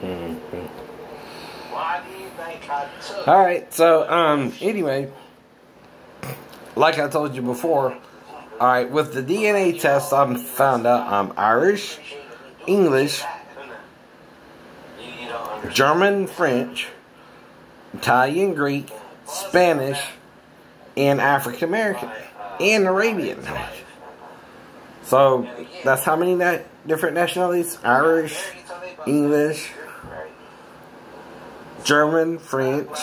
Mm-hmm. Why do you think I took? Alright, so, anyway, like I told you before, alright, with the DNA test, I found out I'm Irish, English, German, French, Italian, Greek, Spanish, and African American, and Arabian. So, that's how many different nationalities? Irish, English, German, French,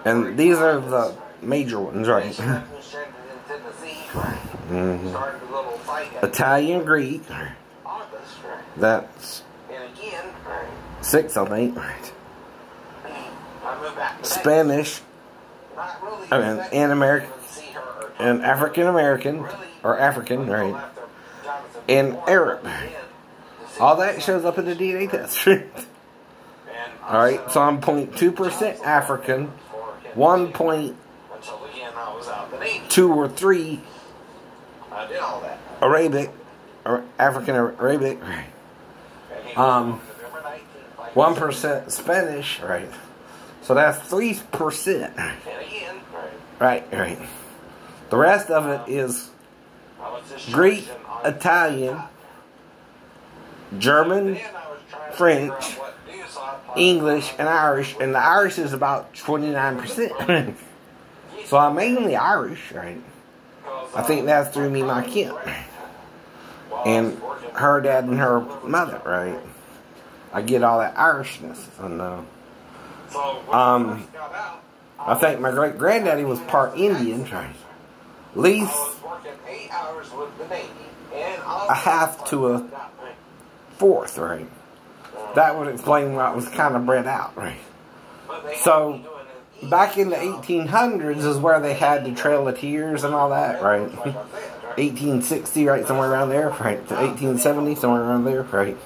and these are the major ones, right? Mm-hmm. Italian, Greek, that's 6, I think. Spanish, and American, and African American, or African, right? And Arab. All that shows up in the DNA test. Alright, so I'm 0.2% African, 1.2 or 3 Arabic, or African Arabic, 1% Spanish, right? So that's 3%. Right. The rest of it is Greek, Italian, German, French, English, and Irish, and the Irish is about 29%. So I'm mainly Irish, right? I think that's through me, my kid, and her dad and her mother, right? I get all that Irishness, and I think my great granddaddy was part Indian, right? At least a half to a fourth, right? That would explain why it was kind of bred out, right? So, back in the 1800s is where they had the Trail of Tears and all that, right? 1860, right? Somewhere around there, right? To 1870, somewhere around there, right?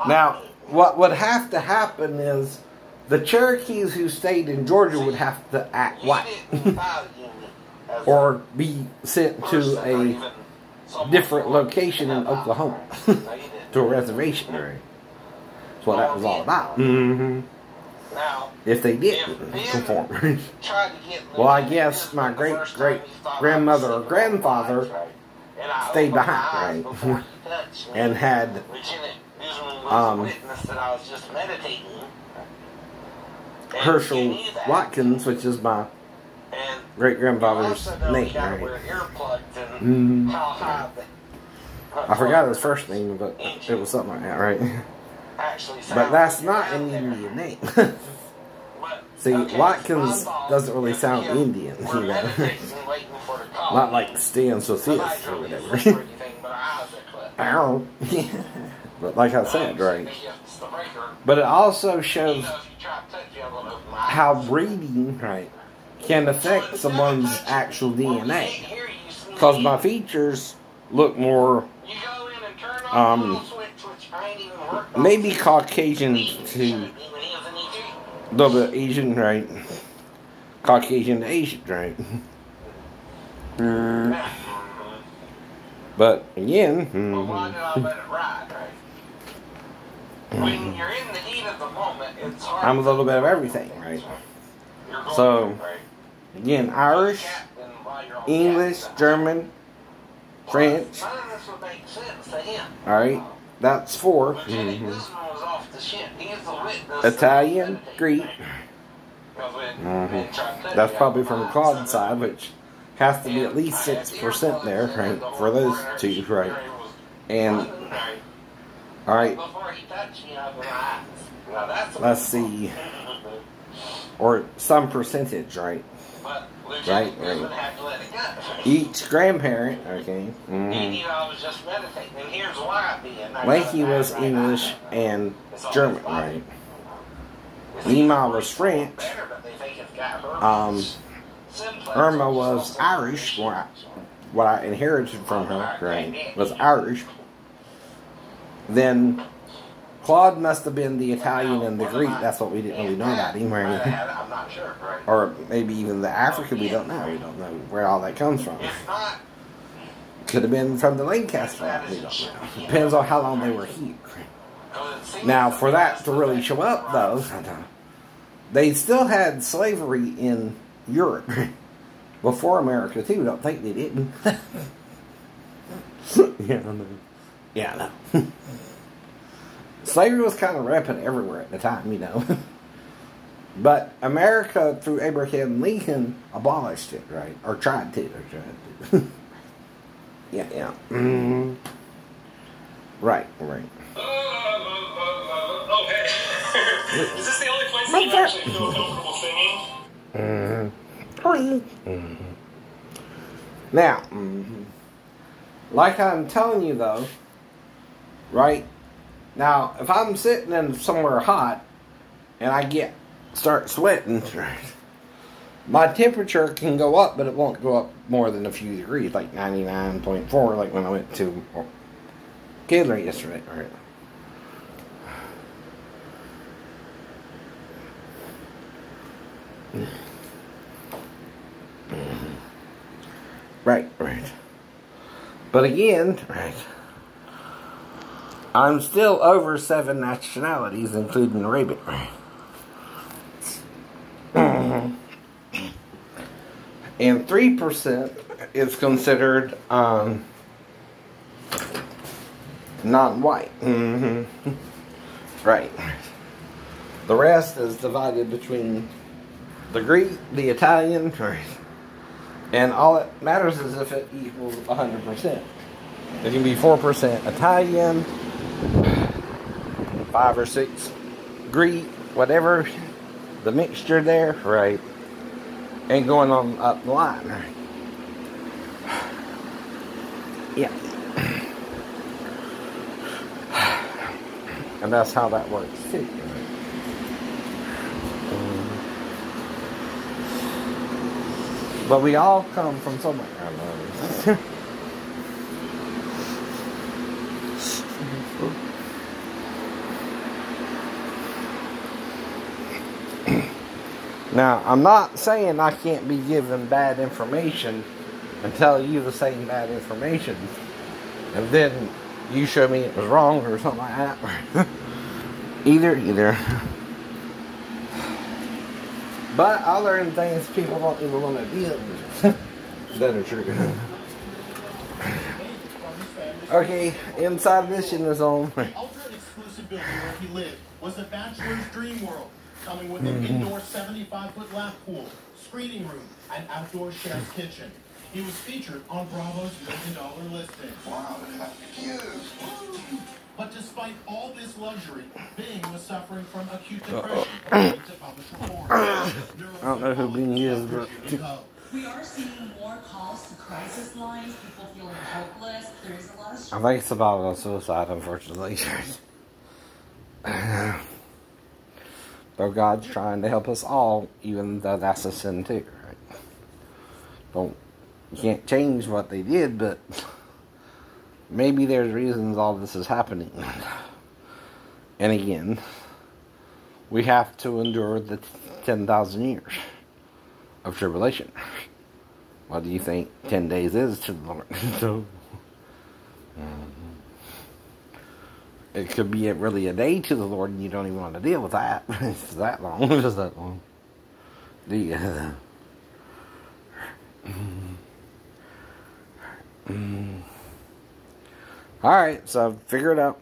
Now, what would have to happen is the Cherokees who stayed in Georgia would have to act white. Or be sent to a different location in Oklahoma. To a reservation, right? That's what that was all about. Mm-hmm. If they didn't conform. Well, I guess my great-great-grandmother or grandfather stayed behind, right? And had Herschel Watkins, which is my great-grandfather's name, right? Mm-hmm. I forgot his first name, but it was something like that, right? But that's not an Indian name. See, Watkins doesn't really sound Indian, you know. Not like Stan Socius or whatever. Ow. But like I said, right? But it also shows how breeding, right, can affect someone's actual DNA. Because my features look more, maybe Caucasian to a little bit Asian, right? Caucasian to Asian, right? But again, I'm a little bit of everything, right? So, again, Irish, English, German, French. Alright, that's 4. Mm-hmm. Italian, Greek. Mm-hmm. That's probably from the Claude side, which has to be at least 6% there, right? For those two, right? And, alright, let's see, or some percentage, right? Right. Each grandparent, okay. Mm-hmm. Lakey was English and German, right? Lima was French. Irma was Irish. What I inherited from her, right, was Irish. Then Claude must have been the Italian and the Greek. That's what we didn't really know about him, right? Or maybe even the African, we don't know. We don't know where all that comes from. Could have been from the Lancaster line, we don't know. Depends on how long they were here. Now, for that to really show up, though, they still had slavery in Europe before America, too. Don't think they didn't. Yeah, I know. Yeah, I know. Slavery was kind of rampant everywhere at the time, you know. But America, through Abraham Lincoln, abolished it, right? Or tried to. Yeah. Mm-hmm. Right. Oh, hey. Is this the only place that you actually feel comfortable singing? Mm-hmm. Now, like I'm telling you, though, right? Now, if I'm sitting in somewhere hot and I start sweating, my temperature can go up, but it won't go up more than a few degrees, like 99.4, like when I went to Kidler yesterday, right? Right. But again, right, I'm still over 7 nationalities, including Arabic, right? And 3% is considered non-white. Right. The rest is divided between the Greek, the Italian, right? And all it matters is if it equals 100%. It can be 4% Italian, 5 or 6 Greek, whatever the mixture there, right? And going on up the line, right? Yeah. And that's how that works too. But we all come from somewhere. Now, I'm not saying I can't be given bad information and tell you the same bad information, and then you show me it was wrong or something like that. Either. But I learned things people don't even want to deal with that are true. Okay, Inside Mission is on. Ultra-exclusive building where he lived was the bachelor's dream world, coming with an indoor 75-foot lap pool, screening room, and outdoor chef's kitchen. He was featured on Bravo's $1 million listing. Wow, that's huge. But despite all this luxury, Bing was suffering from acute depression, according to published reports. I don't know who Bing is, but we are seeing more calls to crisis lines, people feeling hopeless. There is a lot of I think it's about suicide, unfortunately. Though God's trying to help us all, even though that's a sin too, right? You can't change what they did, but maybe there's reasons all this is happening. And again, we have to endure the 10,000 years of tribulation. What do you think 10 days is to the Lord? So, it could be really a day to the Lord, and you don't even want to deal with that. It's that long. It's that long. Alright, so figure it out.